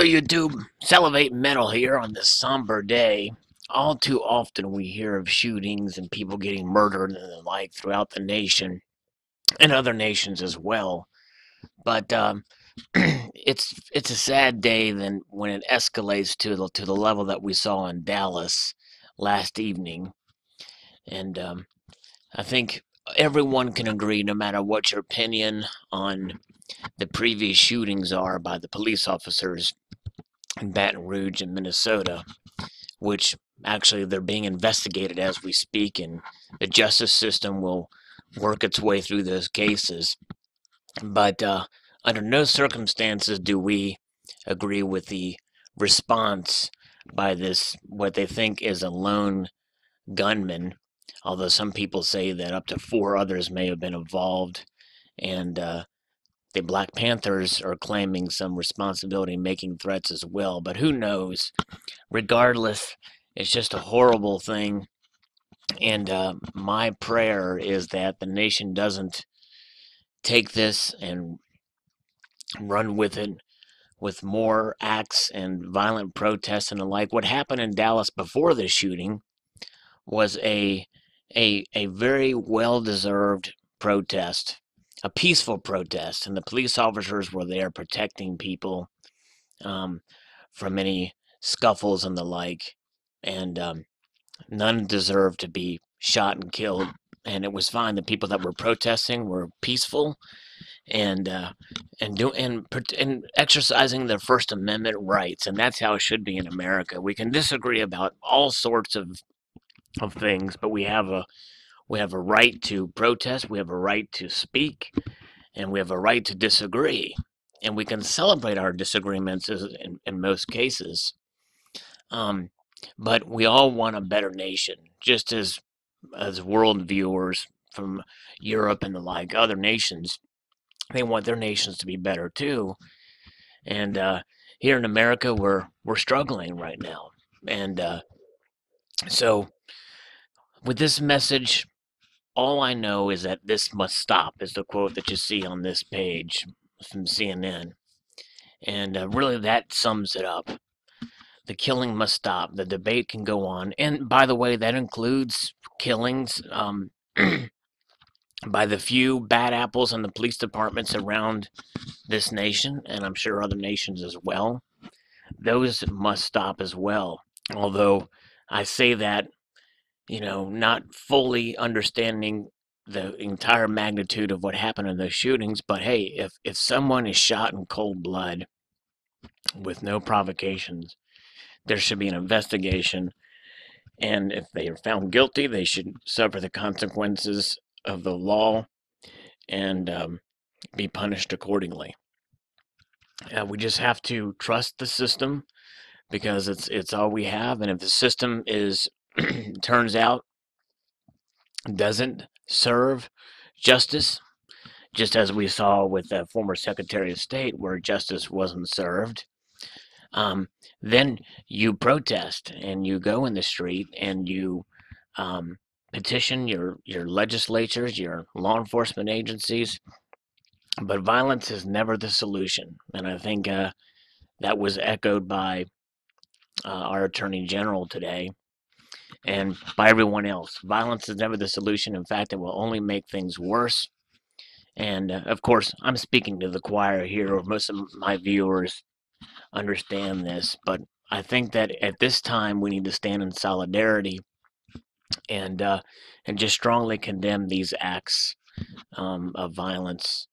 YouTube, Salivate Metal here on this somber day. All too often we hear of shootings and people getting murdered and the like throughout the nation and other nations as well. But it's a sad day then when it escalates to the level that we saw in Dallas last evening. And I think everyone can agree, no matter what your opinion on the previous shootings are by the police officers in Baton Rouge and Minnesota, which actually they're being investigated as we speak, and the justice system will work its way through those cases. But under no circumstances do we agree with the response by this, what they think is a lone gunman, although some people say that up to 4 others may have been involved, and the Black Panthers are claiming some responsibility in making threats as well. But who knows? Regardless, it's just a horrible thing. And my prayer is that the nation doesn't take this and run with it with more acts and violent protests and the like. What happened in Dallas before the shooting was a very well-deserved protest, a peaceful protest, and the police officers were there protecting people from any scuffles and the like, and none deserved to be shot and killed. And it was fine. The people that were protesting were peaceful and exercising their First Amendment rights, and that's how it should be in America. We can disagree about all sorts of things, but we have a right to protest, we have a right to speak, and we have a right to disagree. And we can celebrate our disagreements in most cases. But we all want a better nation, just as world viewers from Europe and the like, other nations, they want their nations to be better too. And here in America, we're struggling right now. And so, with this message, all I know is that this must stop, is the quote that you see on this page from CNN. And really, that sums it up. The killing must stop. The debate can go on. And by the way, that includes killings by the few bad apples in the police departments around this nation, and I'm sure other nations as well. Those must stop as well. Although I say that, not fully understanding the entire magnitude of what happened in those shootings. But hey, if someone is shot in cold blood with no provocations, there should be an investigation, and if they are found guilty, they should suffer the consequences of the law and be punished accordingly. We just have to trust the system, because it's all we have, and if the system is turns out doesn't serve justice, just as we saw with the former Secretary of State, where justice wasn't served, then you protest and you go in the street and you petition your legislatures, your law enforcement agencies. But violence is never the solution, and I think that was echoed by our Attorney General today, and by everyone else. Violence is never the solution. In fact, it will only make things worse. And of course, I'm speaking to the choir here, or most of my viewers understand this, but I think that at this time we need to stand in solidarity and just strongly condemn these acts of violence.